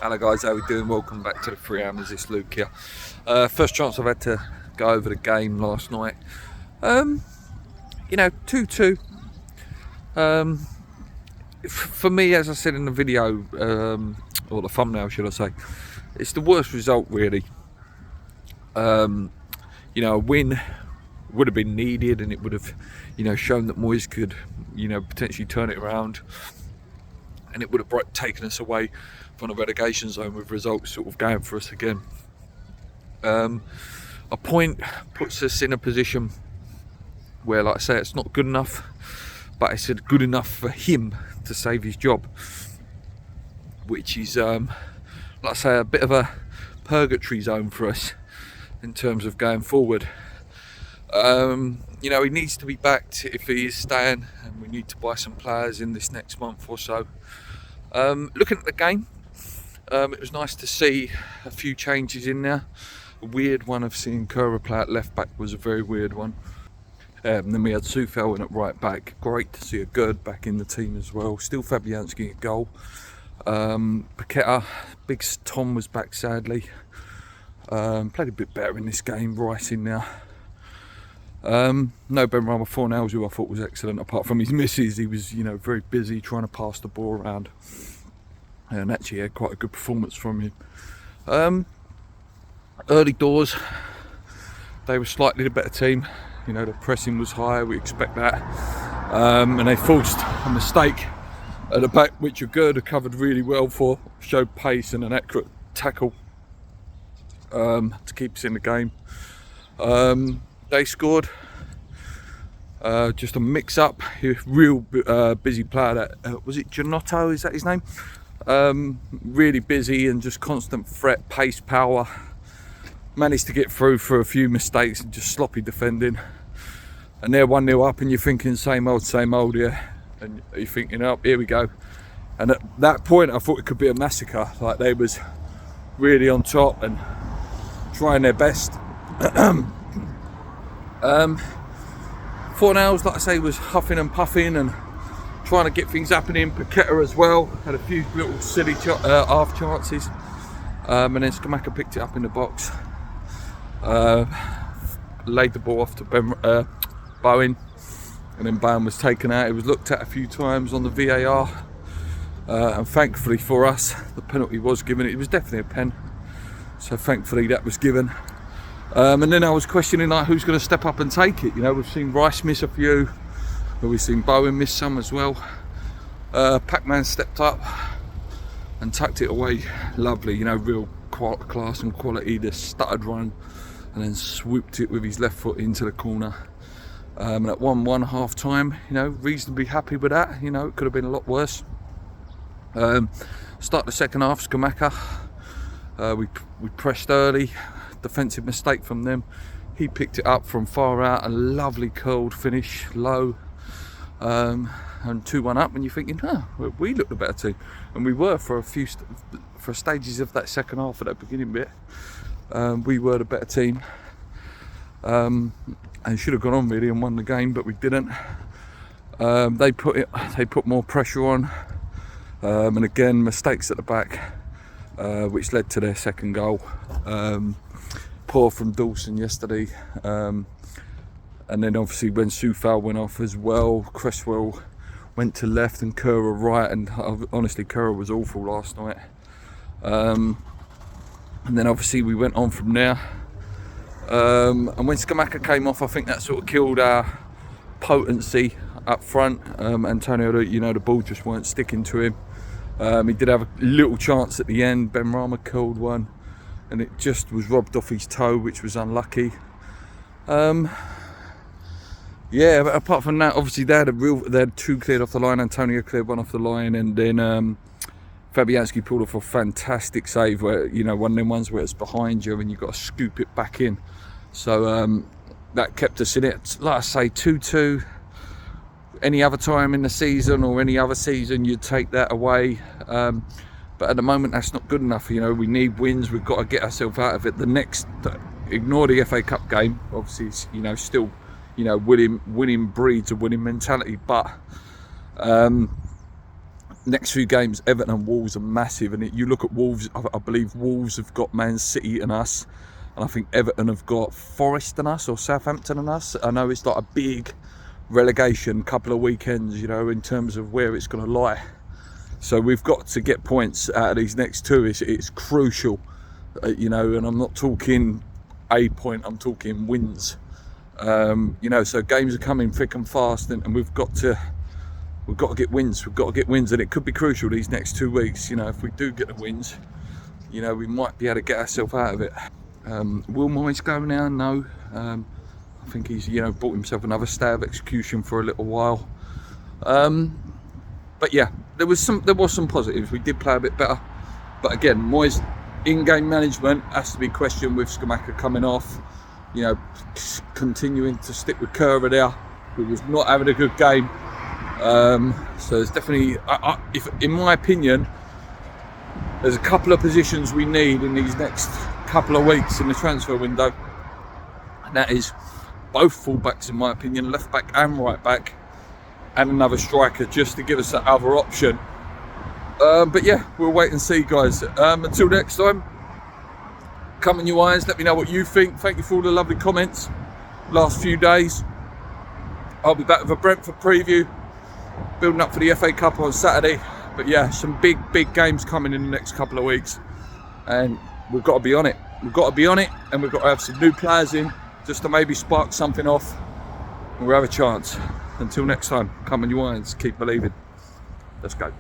Hello guys, how we doing? Welcome back to the Free Hammers. It's Luke here. First chance I've had to go over the game last night. 2-2. For me, as I said in the video, or the thumbnail should I say, it's the worst result really. A win would have been needed, and it would have, shown that Moyes could, potentially turn it around, and it would have taken us away from the relegation zone with results sort of going for us again. A point puts us in a position where, like I say, it's not good enough, but it's good enough for him to save his job, which is, like I say, a bit of a purgatory zone for us in terms of going forward. He needs to be backed if he is staying, and we need to buy some players in this next month or so. Looking at the game, it was nice to see a few changes in there. A weird one of seeing Kerr play at left back was a very weird one. Then we had Sufel in at right back. Great to see a Gerd back in the team as well. Still Fabianski at goal. Paqueta, Big Tom was back sadly. Played a bit better in this game. Rice in there. No Benrahma 4 nails, who I thought was excellent. Apart from his misses, he was very busy trying to pass the ball around, and actually had quite a good performance from him. Early doors, they were slightly the better team. The pressing was higher, we expect that, and they forced a mistake at the back, which Agurda covered really well for, showed pace and an accurate tackle to keep us in the game. They scored, just a mix-up. Real busy player. That was it. Giannotto, is that his name? Really busy and just constant threat, pace, power. Managed to get through for a few mistakes and just sloppy defending. And they're 1-0 up, and you're thinking same old, yeah. And you're thinking, oh, here we go. And at that point, I thought it could be a massacre. Like they was really on top and trying their best. 4 nails, like I say, was huffing and puffing and trying to get things happening. Paqueta as well had a few little silly half chances, and then Scamacca picked it up in the box, laid the ball off to Bowen, and then Bowen was taken out. It was looked at a few times on the VAR, and thankfully for us, the penalty was given. It was definitely a pen, so thankfully that was given. And then I was questioning who's going to step up and take it. We've seen Rice miss a few, but we've seen Bowen miss some as well. Pac-Man stepped up and tucked it away. Lovely, real class and quality. The stuttered run, and then swooped it with his left foot into the corner. And at 1-1 half time, reasonably happy with that. It could have been a lot worse. Start the second half, Scamacca. We pressed early. Defensive mistake from them. He picked it up from far out, a lovely curled finish, low, and 2-1 up. And you're thinking, we looked the better team, and we were for stages of that second half, of that beginning bit. We were the better team, and should have gone on really and won the game, but we didn't. They put more pressure on, and again mistakes at the back, which led to their second goal. Poor from Dawson yesterday, and then obviously when Sufal went off as well, Cresswell went to left and Kerr right, and honestly Kerr was awful last night. And then obviously we went on from there, and when Scamacca came off, I think that sort of killed our potency up front. Antonio, the ball just weren't sticking to him. He did have a little chance at the end. Benrahma curled one, and it just was robbed off his toe, which was unlucky. But apart from that, obviously they had 2 cleared off the line. Antonio cleared 1 off the line, and then Fabianski pulled off a fantastic save where, one of them ones where it's behind you and you've got to scoop it back in. So that kept us in it. Like I say, 2-2. Any other time in the season or any other season, you'd take that away. But at the moment, that's not good enough. We need wins. We've got to get ourselves out of it. Ignore the FA Cup game. Obviously, it's, still, winning breeds a winning mentality. But next few games, Everton and Wolves are massive, and you look at Wolves, I believe Wolves have got Man City and us, and I think Everton have got Forest and us, or Southampton and us. I know it's like a big relegation couple of weekends, you know, in terms of where it's going to lie. So we've got to get points out of these next two. It's crucial, you know, and I'm not talking a point, I'm talking wins. You know, so games are coming thick and fast, and we've got to get wins. We've got to get wins, and it could be crucial these next 2 weeks. You know, if we do get the wins, you know, we might be able to get ourselves out of it. Will Moyes go now? No. I think he's, you know, bought himself another stay of execution for a little while. But yeah, there was some positives. We did play a bit better, but again, Moyes' in-game management has to be questioned with Scamacca coming off. You know, continuing to stick with Curva there, who was not having a good game. So there's definitely, if in my opinion, there's a couple of positions we need in these next couple of weeks in the transfer window, and that is both fullbacks, in my opinion, left back and right back, and another striker, just to give us that other option. But yeah, we'll wait and see, guys. Until next time, come on, you irons, let me know what you think. Thank you for all the lovely comments last few days. I'll be back with a Brentford preview, building up for the FA Cup on Saturday. But yeah, some big games coming in the next couple of weeks, and we've got to be on it. We've got to be on it, and we've got to have some new players in, just to maybe spark something off, and we'll have a chance. Until next time, come on, you irons, keep believing. Let's go.